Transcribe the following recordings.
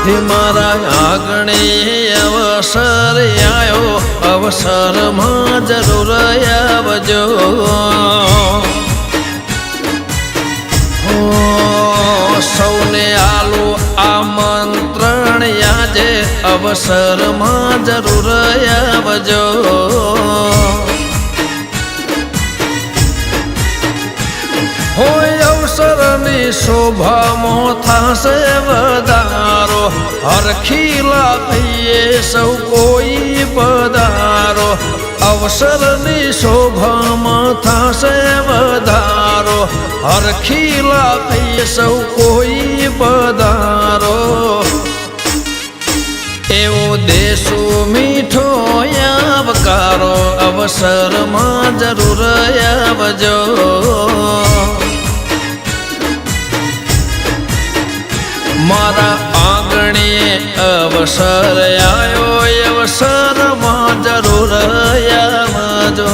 તેથી મારા આગણે અવસર આવ્યો, અવસરમાં જરૂર આવજો. સૌને આલો આમંત્રણ આજે, અવસરમાં જરૂર આવજો. હોય અવસરની શોભામાં થશે વધારો, હરખીલા થઈએ સૌ કોઈ પધારો. અવસરની શોભામાં થશે વધારો, હરખીલા થઈએ સૌ કોઈ પધારો. એવો દેશો મીઠો આવકારો, અવસરમાં જરૂર આવજો. મારા આંગણે અવસર આવ્યો, અવસરમાં જરૂર આવજો.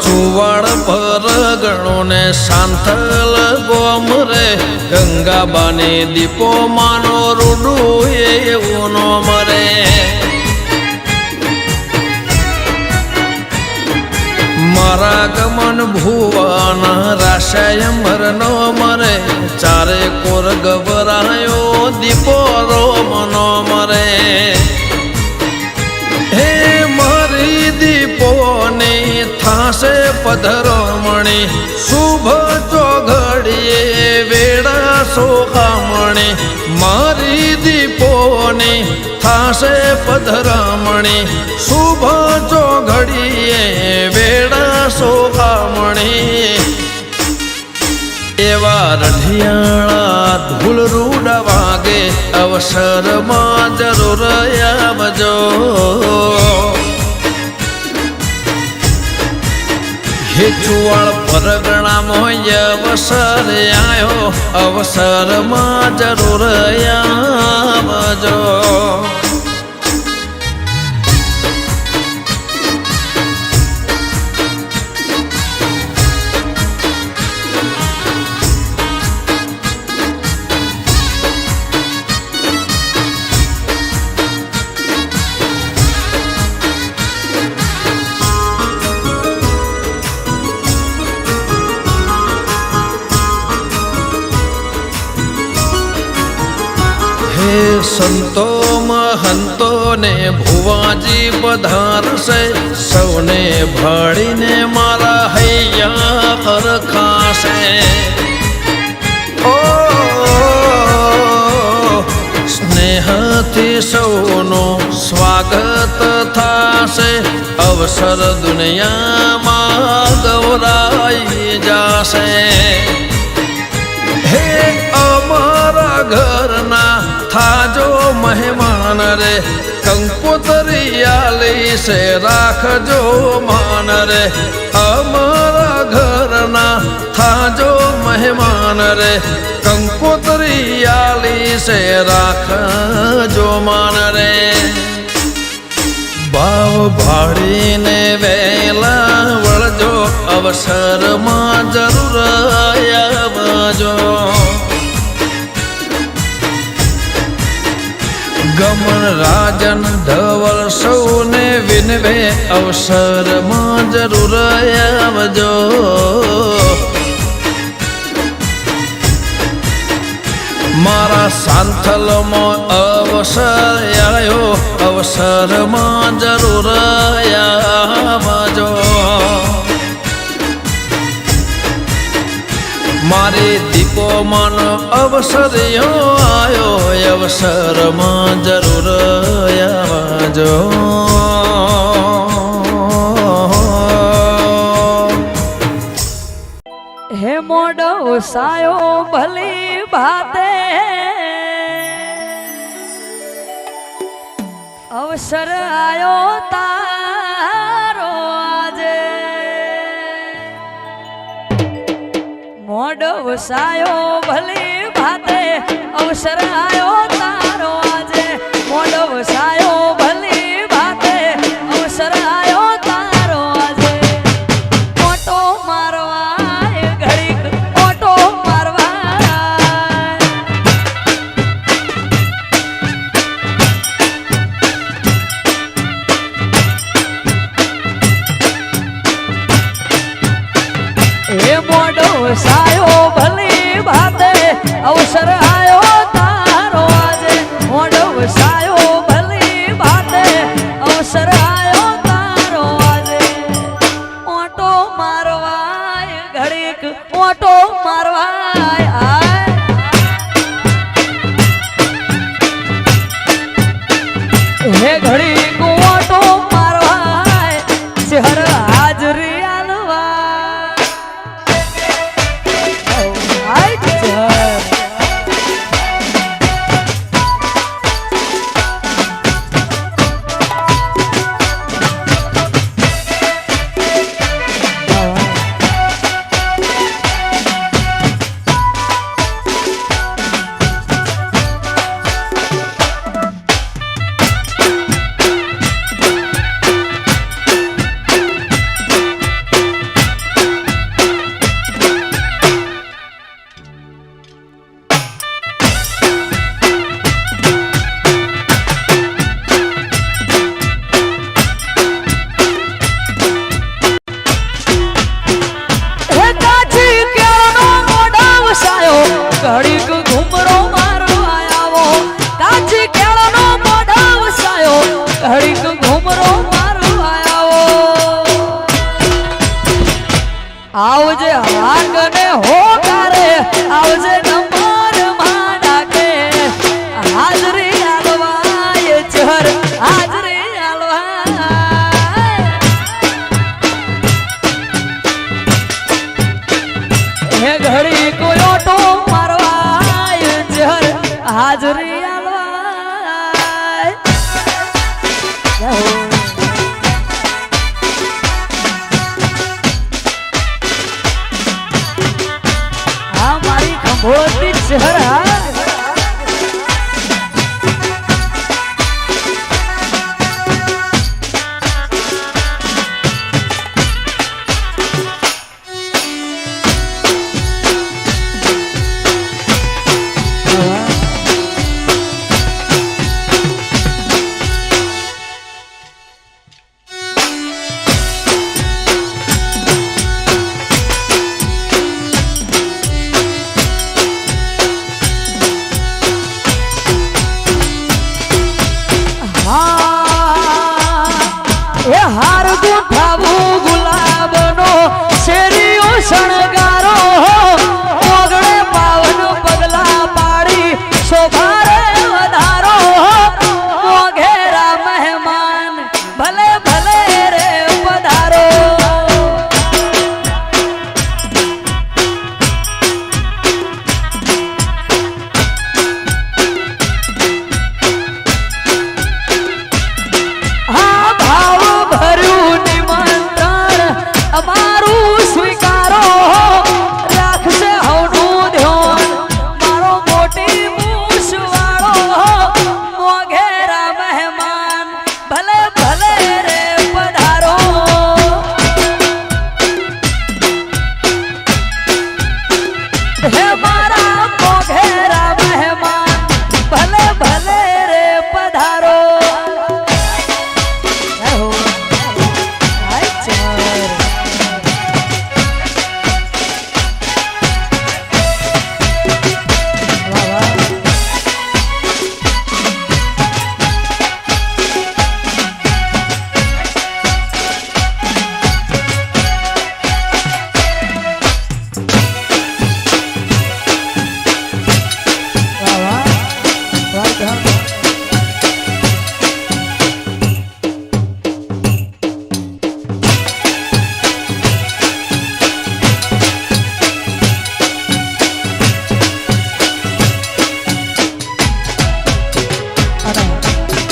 ચુવાડ પરગણો ને સાંથલ ગોમ રે, ગંગાબાને દીપો માનો રૂડું એવું નો મરે. મારા ગમન ભુવન રાશાય મર નો મરે, ચારે કોર ગભરાયો દીપો રોમ નો મરે. હે મારી દીપોની થાશે પધરમણી, શુભ ચોઘડીએ વેળા સોખામણી. મારી દીપોની થાશે પધરમણી, શુભ ચોઘડીએ વેળા સોખામણી. એવા રઢિયાળા ધૂળ રૂડા વાગે, અવસરમાં જરૂર આવજો. હે ચુવાડ પરગણામાં અવસર આવ્યો, અવસરમાં જરૂર આવજો. સંતો મહંતો ને ભુવાજી પધારશે, સૌને ભાળીને મારા હૈયા હરખાશે. ઓ સ્નેહથી સૌનું સ્વાગત થાશે, અવસર દુનિયામાં ગૌરાઈ જાશે. હે અમારા ઘરના થાજો મહેમાન રે, કંકોતરી આલી છે રાખજો માન રે. અમારા ઘરના થાજો મહેમાન રે, કંકોતરી આલી છે રાખજો માન રે. ભાવ ભાળીને વહેલા વળજો, અવસરમાં જરૂર આવજો. ગમન રાજન ધવલ સૌને વિનવે, અવસરમાં જરૂર આવજો. મારા સાંથલમાં અવસર આવ્યો, અવસરમાં જરૂર આવજો. મારે દીપો મન અવસર આવ્યો, અવસરમાં જરૂર આવજો. હે મોડો સાયો ભલી ભાતે, અવસર આયો તારો આજે મોઢ વસાયો ભલી ભાતે અવસર આયો તારો આજે મોઢ વસાયો ભલી ભાતે અવસર આયો તારો આજે મોટો મારવાય ઘડીક મોટો મારવાય એ મોઢો વસાયો ભલી ભાતે અવસર આયો તારો આજે મોઢો વસાયો ભલી ભાતે અવસર આયો તારો આજે ઓટો મારવાય ઘડીક ઓટો મારવાય આય હે ઘડીક ઓટો મારવાય શહેર હાજરી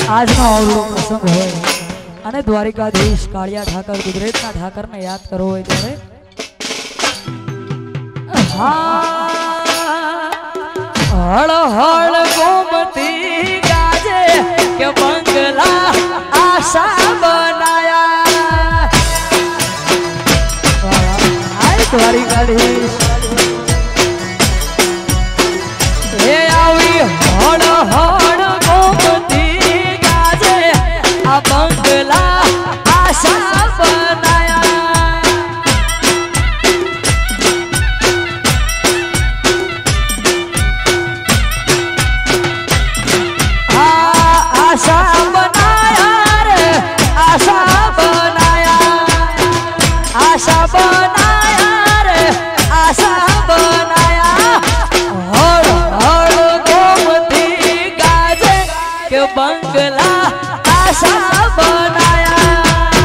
આજનો આવડો પ્રસંગ હોય અને દ્વારિકાધીશ કાળિયા ઠાકર ગુજરાતના ઠાકરને યાદ કરવો હોય ત્યારે હળ હળ ગોમતી ગાજે કે બંગલા આશા બનાયા આય દ્વારિકાધીશ હે આવી હળ હળ ગોમતી ગાજે આ બંગલા આશા બનાયા આશા બનાયા રે આશા બનાયા આશા બનાયા રે આશા બનાયા હળ હળ ગોમતી ગાજે કે બંગલા આશા બનાયા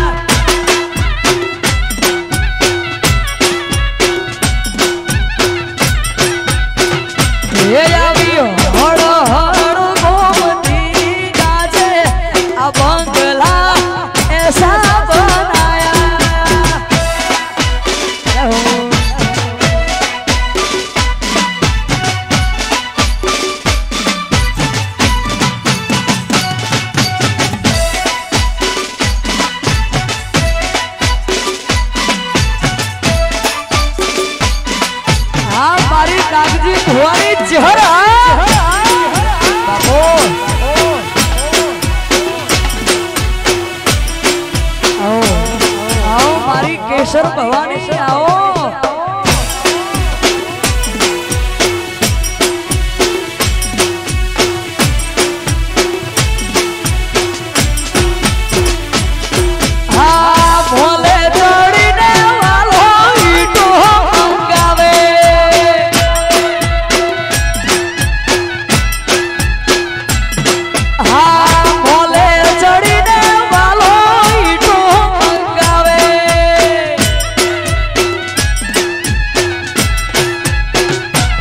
હે આવ્યો હળ હળ ગોમતી ગાજે આ બંગલા એસા બનાયા આ મારી કાગજી ભુવાની ચહેરા બાપો આવો આવો મારી કેસર ભવાની આવો હા ભોલે જોડીને વાલો ઈટો મંગાવે હા ભોલે જોડીને વાલો ઈટો મંગાવે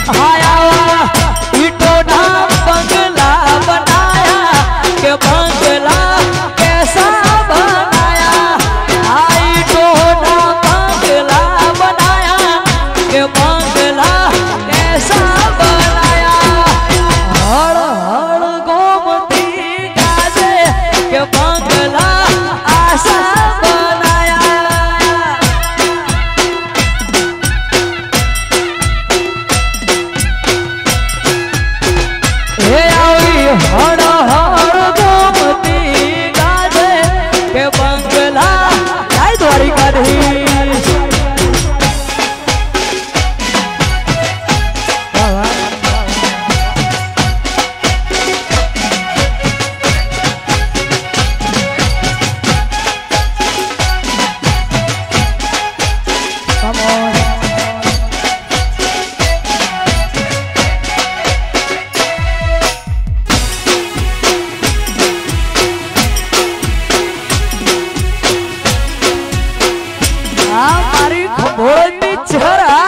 હા આવા ઈટોના બંગલા બનાયા કે બંગલા કેસા બનાયા આ ઈટોના બંગલા બનાયા કે બંગલા કેસા બનાયા હળ હળ ગોમતી ગાજે કે બંગલા આશા બનાયા હે આવી હળ હળ ગોમતી ગાજે કે બંગલા જય દ્વારિકાધીશ વાહ વાહ Come on. આ મારી ખબોળની ચહેરા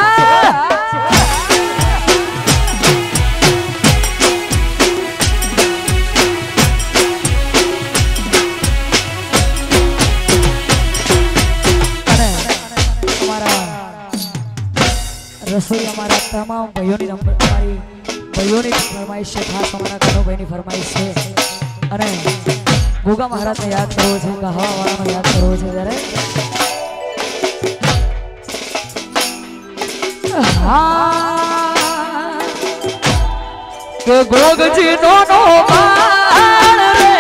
અને અમારા રસોઈ અમારા તમામ ભાઈઓની નંબર અમારી ભાઈઓની ફરમાઈશ છે ખાસ અમારા કનુભાઈની ફરમાઈશ છે અને ગોગા મહારાજને યાદ કરવો છે કહાવાળાને યાદ કરવો છે ત્યારે હા કે ગોગજી નો બાળ રે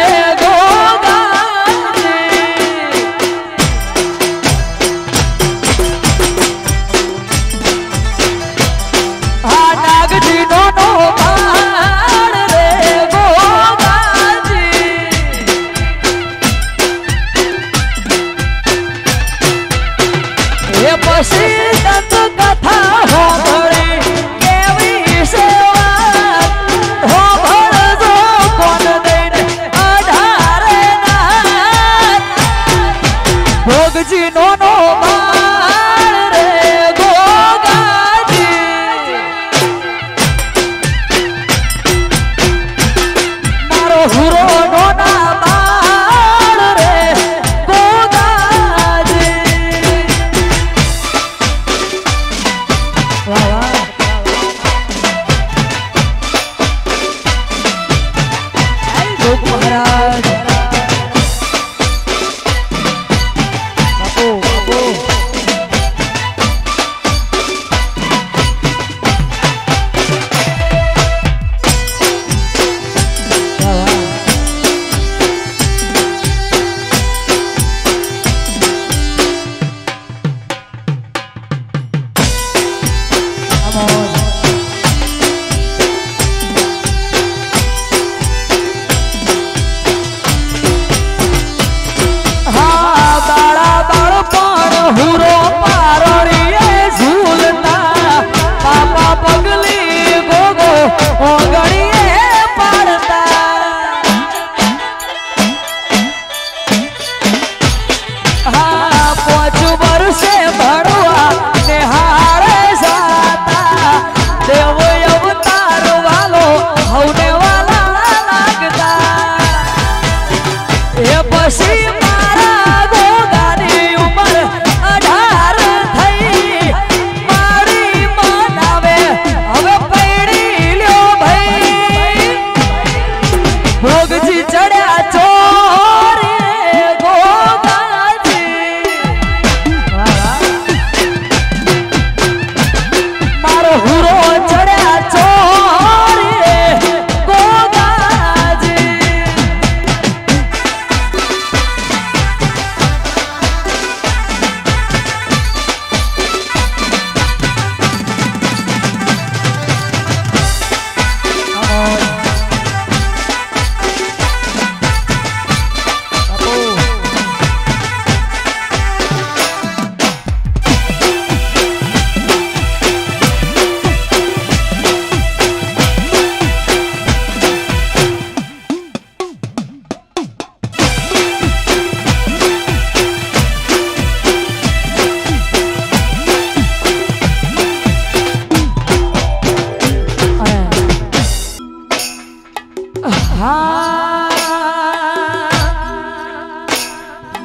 ગોગાજી હા નાગજી નો બાળ રે ગોગાજી એ પછી દંત કથા હોભળી કેવી સેવા હોભળજો કોણ મહારાજ બાપુ બાપુ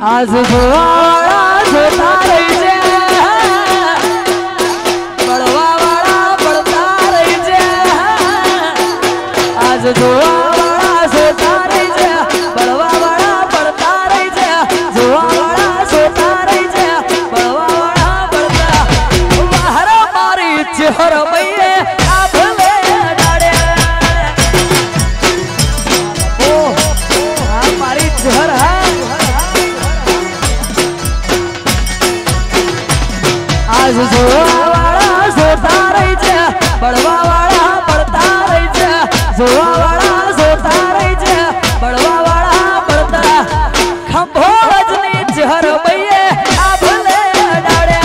आज जोड़ा जोता रही जे बड़वा वाला पड़ता रही जे आज जोड़ा वाला जोता रही जे बड़वा वाला पड़ता रही जे जोड़ा वाला जोता रही जे बड़वा वाला पड़ता बाहर मारी चहर मैये आभले डाड़े ओ मारी चहर है आज जोड़ा वाला जोता रही છે બળવા વાળા પડતા રહી છે જોવા વાળા જોતા રહી છે બળવા વાળા પડતા ખંભો રજની ચહર મૈયે આ ભલે ડાળે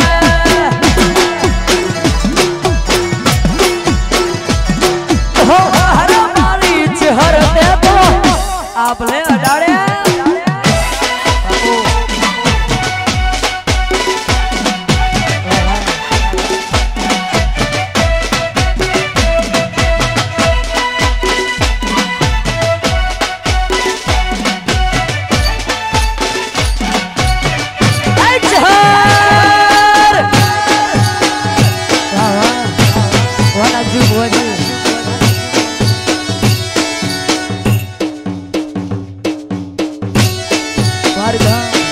હો હર મારી ચહર તે તો આ ભલે ડાળે Marga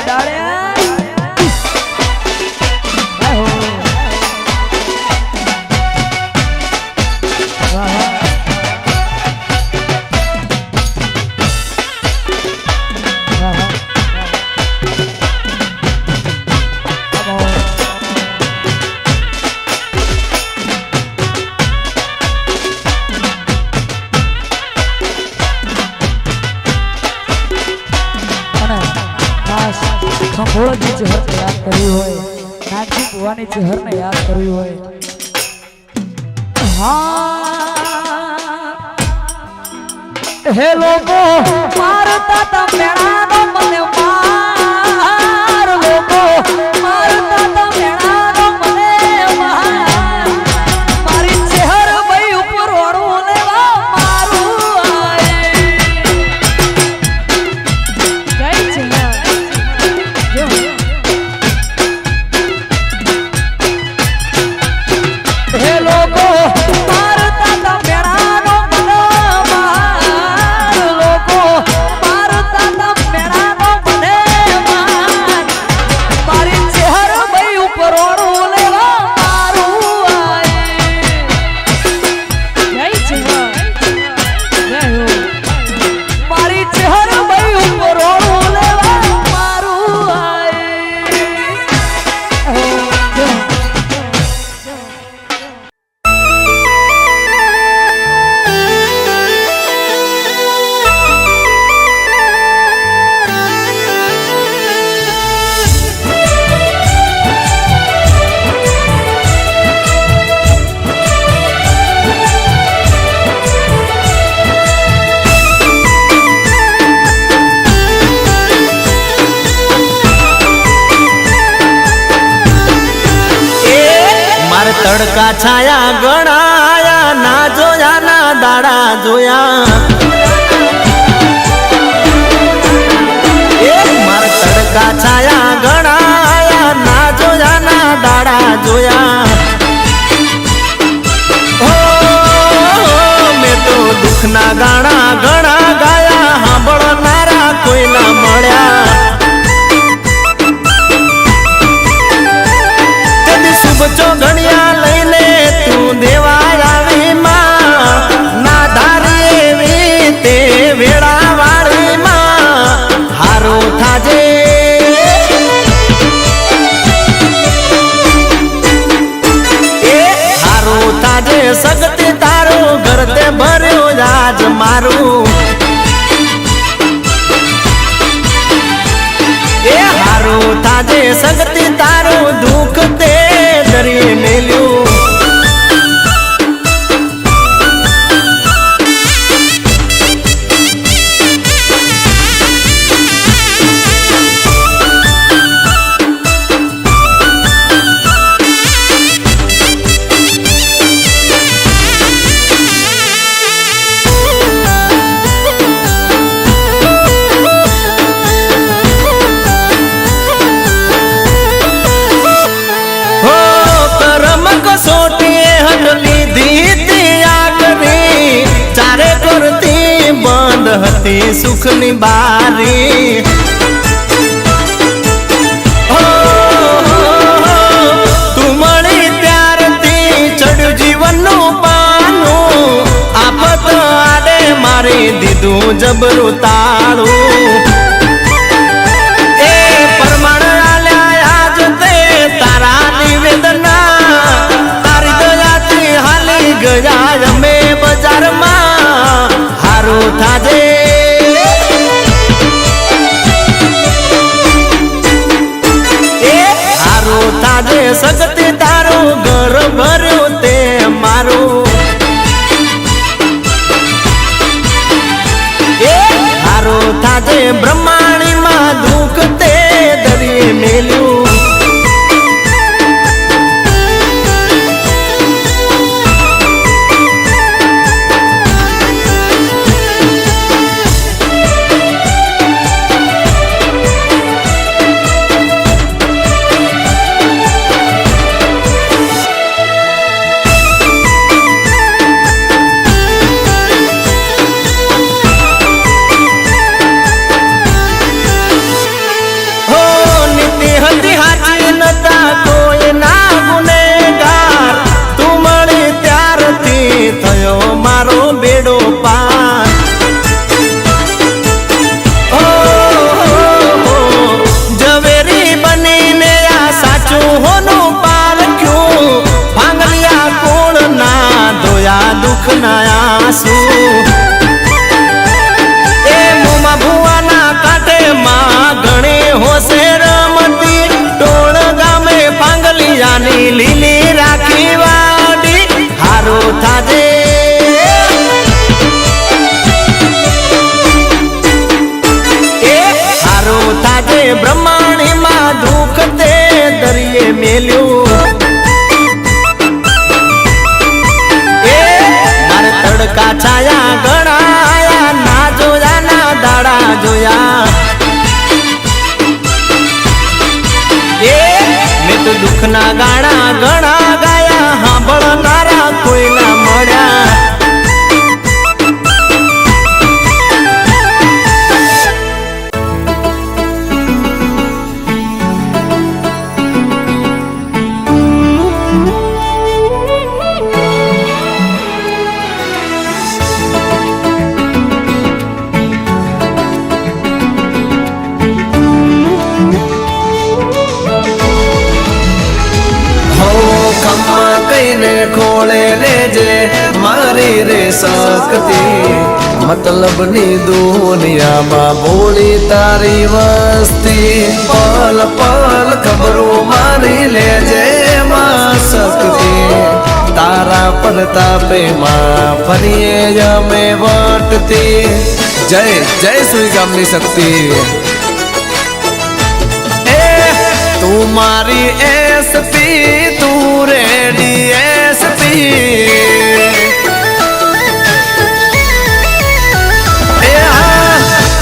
દાળ્યા ખંભોળની ચહેરને યાદ કરવી હોય, નાગજી ભુવાની ચહેરને યાદ કરવી હોય, હા હે લોકો મારતા તા મેણાનો મને માર, લોકો મારતા તા મેણાનો મને માર, મારી ચહેર ભાઈ ઉપર ઓળું લેવા મારું આય જય ચિયા હે લોકો મારતા તા મેણાનો મને માર, લોકો મારતા તા મેણાનો મને માર, મારી ચહેર ભાઈ ઉપર ઓળું લેવા મારું આય જય ચિયા જય હો મારી ચહેર ભાઈ ઉપર ઓળું લેવા મારું આય મારે તડકા છાયા ગણાયા ના જોયા ના દાડા જોયા મારે તડકા છાયા ગણાયા ના જોયા ના દાડા જોયા હો મેં તો દુઃખના ગાણા ઘણા ગાયા સાંભળનારા કોઈ ના મળ્યા બચો ઘડિયા લઈને તું દેવા આવી માં ના ધારી એવી તે વેળા વાળી માં હારું થાજે એ હારું થાજે સગતી તારું ઘર તે ભર્યું આજ મારું એ હારું થાજે સગતી તારું દુઃખ તે દરી મેલ્યું સોટીએ હટલી દીધી આગની ચારે કરતી બંધ હતી સુખની બારી તું મળી ત્યારથી ચડ્યું જીવનનું પાનું આફત આડે મારી દીધું જબરું તાળું એ પરમાણ આલ્યા આજ તે તારા નિવેદના ગયા અમે બજારમાં હારું થાજે એ હારું થાજે સગતી તારું ઘર ભર્યું તે મારું એ હારું થાજે બ્રહ્માણીમાં દુઃખ તે દરી મેલ્યું હતી હાચી નતા કોઈ ના ગુનેગાર તું મળી ત્યારથી થયો મારો બેડો પાર ઝવેરી બનીને આ સાચું હોનું પારખ્યું ભાંગલિયા કોણ ના ધોયા દુઃખ ના આંસુ એ મોમાં ભુવાના કાંઠે માં ઘણી હોશે રમતી ટોળ ગામે ભાંગલિયાની લીલી રાખી વાડી હારું થાજે બ્રહ્માણી માં દુઃખ તે દરિયે મેલ્યું એ મારે તડકા છાયા ગણાયા ના જોયા ના દાડા જોયા એ મેં તો દુઃખના ગાણા ઘણા ગાયા સાંભળનારા કોઈ ના મળ્યા ખોળે લેજે મારી રે શક્તિ મતલબની દુનિયામાં ભોળી તારી વસ્તી પલ પલ ખબરો મારી લેજે માં શક્તિ તારા પ્રતાપે માં ફરીએ અમે વટતી જય જય સુઈ ગામની શક્તિ તું મારી એસપી તું રેડી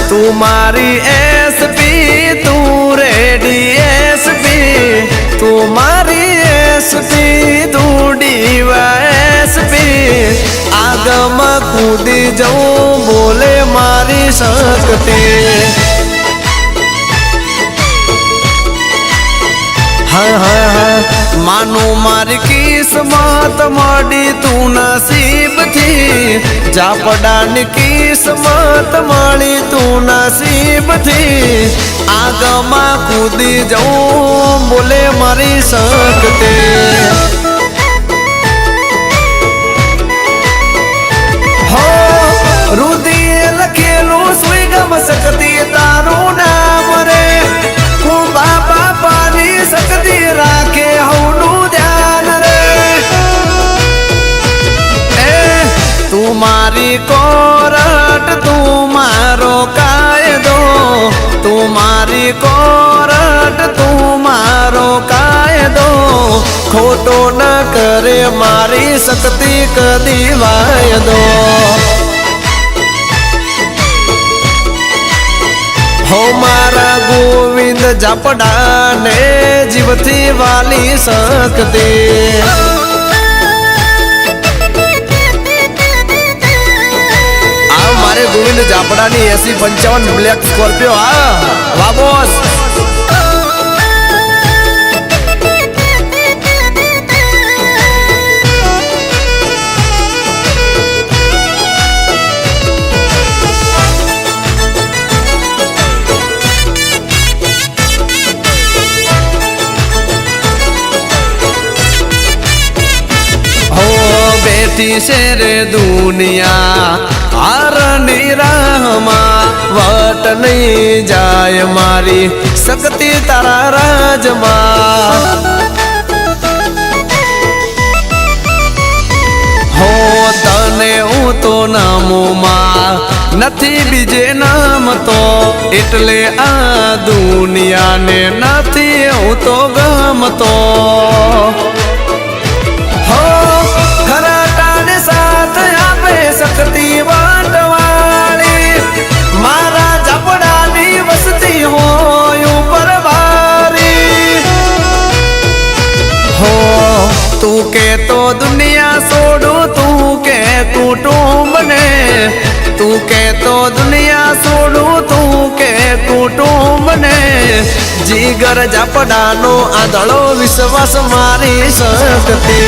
તું મારી એસપી તું રેડી એસપી તું મારી એસપી તું ડીવાયએસપી આગમાં કૂદી જવું બોલે મારી શક્તિ માનું મારી કિસ્મત મળી તું નસીબથી જાપડાની કિસ્મત મળી તું નસીબથી આગમાં કૂદી જવું બોલે મારી શક્તિ હો રુધિર લખેલું સુઈ ગમ શક્તિ તારું નામ રે હું બાપા પાની શક્તિ રાખે હવનું ધ્યાન રે એ તું મારી કોરટ તું મારો કાયદો તું મારી કોરટ તું મારો કાયદો ખોટો ન કરે મારી શક્તિ કદી વાયદો હો મારા ગોવિંદ જાપડાને જીવથી વાલી શક્તિ આ મારે ગોવિંદ જાપડાની 8055 બ્લેક સ્કોર્પિયો વાહ બોસ બેઠી છે રે દુનિયા હારની રાહમાં વટ નહીં જાય મારી શક્તિ તારા રાજમાં હો તને હું તો નામોમાં નથી બીજે નામ તો એટલે આ દુનિયાને નથી હું તો ગમતો શક્તિ વાટવાળી મારા જાપડાની વસતી હોય ઉપર વારી હો તું કે તો દુનિયા છોડું તું કે કુટુંબ ને તું કે તો દુનિયા છોડું તું કે કુટુંબ ને જીગર ઝાપડાનો આંધળો વિશ્વાસ મારી શક્તિ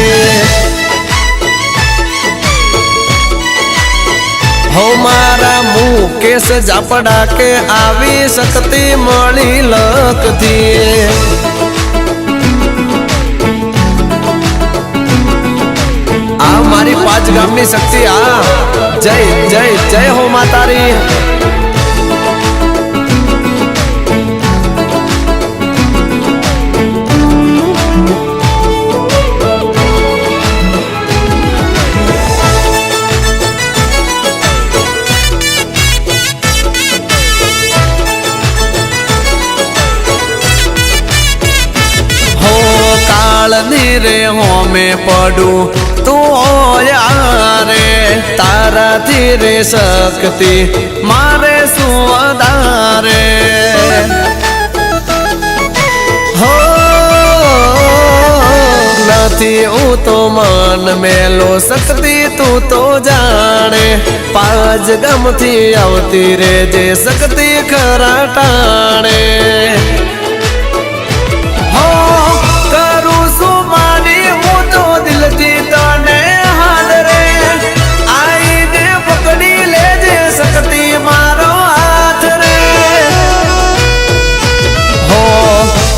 હો મારા મુકેશ ઝાપડા કે આવી શક્તિ મળી લખતી આ મારી 5 ગામની શક્તિ આ જય જય જય હો માતારી રે હોમે પડું તું યારે તારાથી રે શક્તિ મારે શું વધારે હો નથી હું તો મન મેલો શક્તિ તું તો જાણે 5 ગામથી આવતી રે જે શક્તિ ખરા ટાણે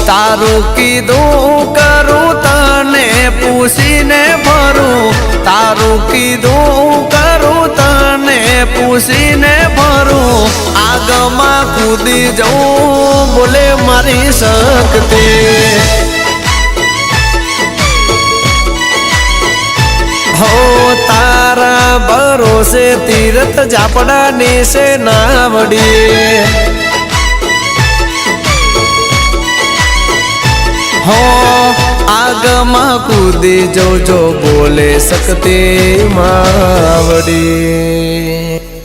તારું કીધું કરું તને પૂછીને ફરું તારું કીધું કરું તને પૂછીને ફરું આગમાં કૂદી જવું બોલે મારી શક્તિ હો તારા ભરોસે તીરથ ઝાપડાની છે નાવડી હો આગમાં કૂદી જોજો બોલે શક્તિ માવડી